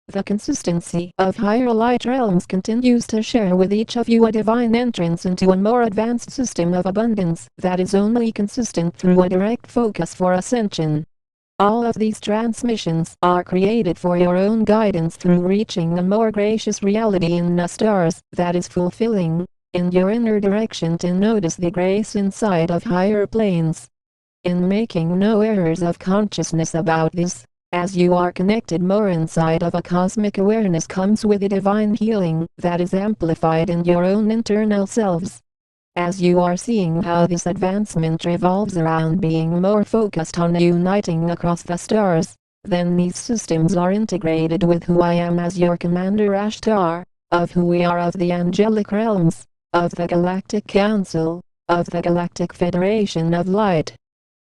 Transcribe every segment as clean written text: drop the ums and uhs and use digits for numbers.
The consistency of higher light realms continues to share with each of you a divine entrance into a more advanced system of abundance that is only consistent through a direct focus for ascension. All of these transmissions are created for your own guidance through reaching a more gracious reality in the stars that is fulfilling, in your inner direction to notice the grace inside of higher planes. In making no errors of consciousness about this, as you are connected more inside of a cosmic awareness comes with a divine healing that is amplified in your own internal selves. As you are seeing how this advancement revolves around being more focused on uniting across the stars, then these systems are integrated with who I am as your Commander Ashtar, of who we are of the angelic realms, of the Galactic Council, of the Galactic Federation of Light.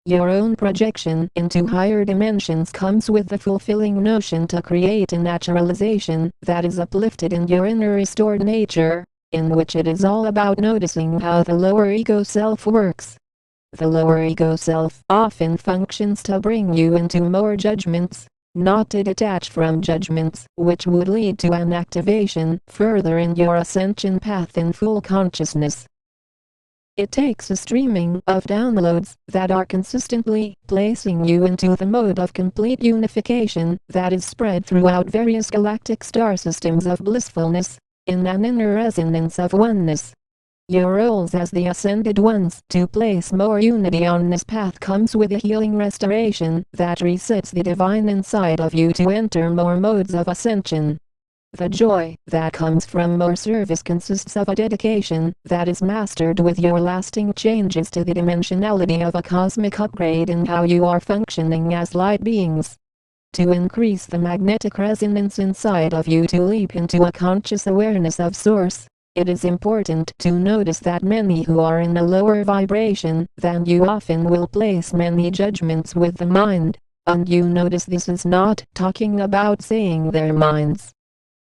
Your own projection into higher dimensions comes with the fulfilling notion to create a naturalization that is uplifted in your inner restored nature, in which it is all about noticing how the lower ego self works. The lower ego self often functions to bring you into more judgments, not to detach from judgments, which would lead to an activation further in your ascension path in full consciousness. It takes a streaming of downloads that are consistently placing you into the mode of complete unification that is spread throughout various galactic star systems of blissfulness, in an inner resonance of oneness. Your roles as the Ascended Ones to place more unity on this path comes with a healing restoration that resets the divine inside of you to enter more modes of ascension. The joy that comes from more service consists of a dedication that is mastered with your lasting changes to the dimensionality of a cosmic upgrade in how you are functioning as light beings. To increase the magnetic resonance inside of you to leap into a conscious awareness of Source, it is important to notice that many who are in a lower vibration than you often will place many judgments with the mind, and you notice this is not talking about saying their minds.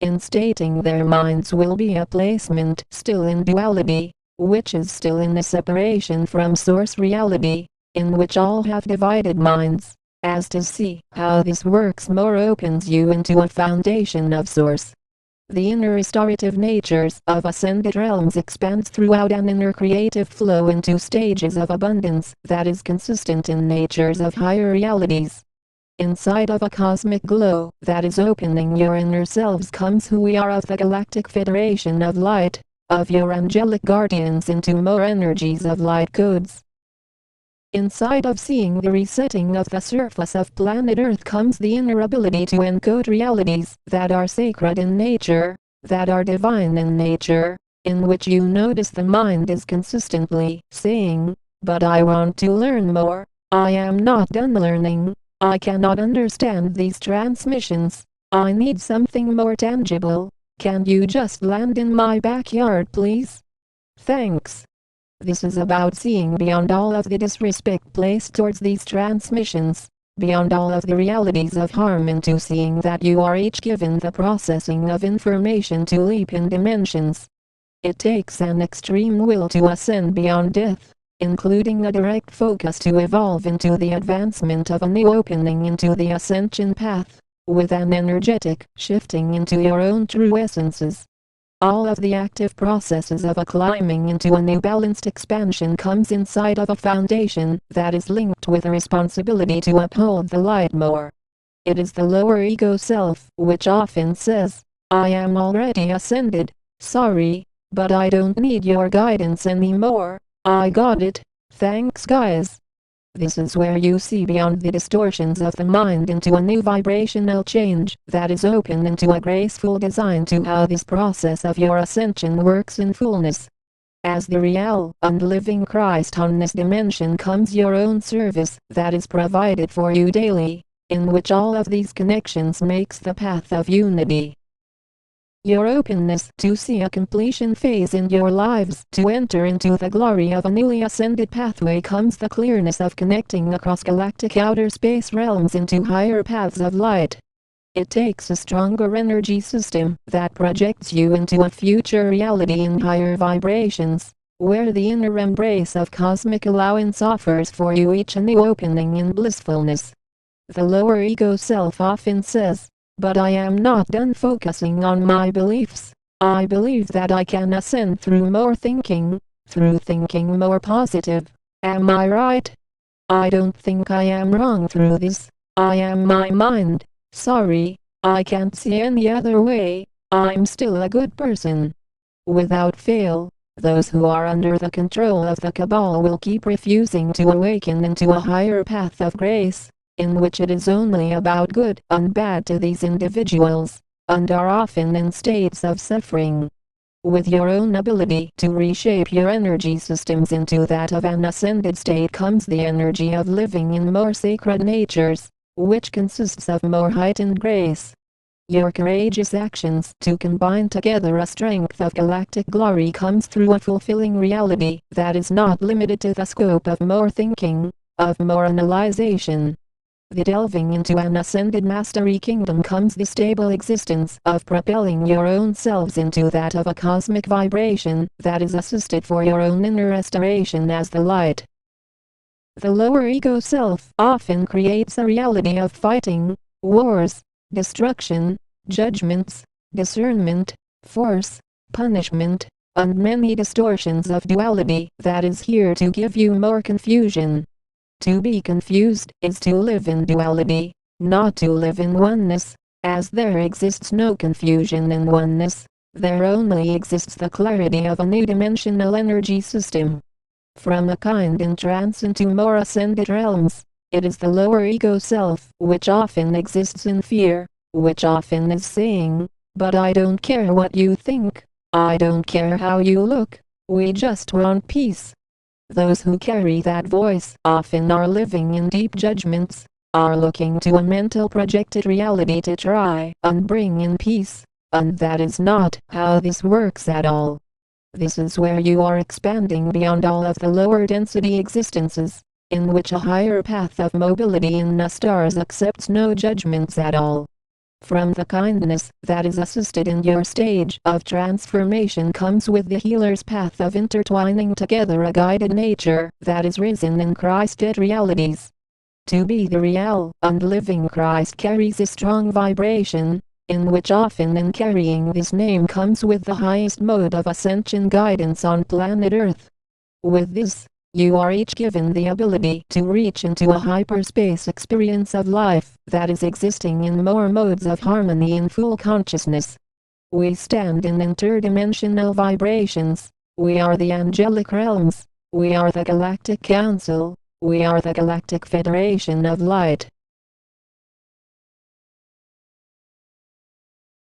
In stating their minds will be a placement still in duality, which is still in a separation from source reality, in which all have divided minds. As to see how this works more opens you into a foundation of source. The inner restorative natures of ascended realms expands throughout an inner creative flow into stages of abundance that is consistent in natures of higher realities. Inside of a cosmic glow that is opening your inner selves comes who we are of the Galactic Federation of Light, of your angelic guardians into more energies of light codes. Inside of seeing the resetting of the surface of planet Earth comes the inner ability to encode realities that are sacred in nature, that are divine in nature, in which you notice the mind is consistently saying, "But I want to learn more, I am not done learning. I cannot understand these transmissions. I need something more tangible. Can you just land in my backyard, please? Thanks." This is about seeing beyond all of the disrespect placed towards these transmissions, beyond all of the realities of harm into seeing that you are each given the processing of information to leap in dimensions. It takes an extreme will to ascend beyond death, including a direct focus to evolve into the advancement of a new opening into the ascension path, with an energetic shifting into your own true essences. All of the active processes of a climbing into a new balanced expansion comes inside of a foundation that is linked with a responsibility to uphold the light more. It is the lower ego self which often says, "I am already ascended, sorry, but I don't need your guidance anymore. I got it, thanks guys." This is where you see beyond the distortions of the mind into a new vibrational change that is open into a graceful design to how this process of your ascension works in fullness. As the real and living Christ on this dimension comes your own service that is provided for you daily, in which all of these connections makes the path of unity. Your openness to see a completion phase in your lives to enter into the glory of a newly ascended pathway comes the clearness of connecting across galactic outer space realms into higher paths of light. It takes a stronger energy system that projects you into a future reality in higher vibrations, where the inner embrace of cosmic allowance offers for you each a new opening in blissfulness. The lower ego self often says, But I am not done focusing on my beliefs. I believe that I can ascend through more thinking, through thinking more positive. Am I right? I don't think I am wrong through this. I am my mind. Sorry, I can't see any other way. I'm still a good person. Without fail, those who are under the control of the Cabal will keep refusing to awaken into a higher path of grace, in which it is only about good and bad to these individuals, and are often in states of suffering. With your own ability to reshape your energy systems into that of an ascended state comes the energy of living in more sacred natures, which consists of more heightened grace. Your courageous actions to combine together a strength of galactic glory comes through a fulfilling reality that is not limited to the scope of more thinking, of more analyzation. The delving into an ascended mastery kingdom comes the stable existence of propelling your own selves into that of a cosmic vibration that is assisted for your own inner restoration as the light. The lower ego self often creates a reality of fighting, wars, destruction, judgments, discernment, force, punishment, and many distortions of duality that is here to give you more confusion. To be confused is to live in duality, not to live in oneness, as there exists no confusion in oneness, there only exists the clarity of a new dimensional energy system. From a kind in trance into more ascended realms, it is the lower ego self which often exists in fear, which often is saying, "But I don't care what you think, I don't care how you look, we just want peace." Those who carry that voice often are living in deep judgments, are looking to a mental projected reality to try and bring in peace, and that is not how this works at all. This is where you are expanding beyond all of the lower density existences, in which a higher path of mobility in the stars accepts no judgments at all. From the kindness that is assisted in your stage of transformation comes with the healer's path of intertwining together a guided nature that is risen in Christed realities. To be the real and living Christ carries a strong vibration, in which often in carrying this name comes with the highest mode of ascension guidance on planet Earth. With this, you are each given the ability to reach into a hyperspace experience of life that is existing in more modes of harmony in full consciousness. We stand in interdimensional vibrations. We are the angelic realms. We are the Galactic Council. We are the Galactic Federation of Light.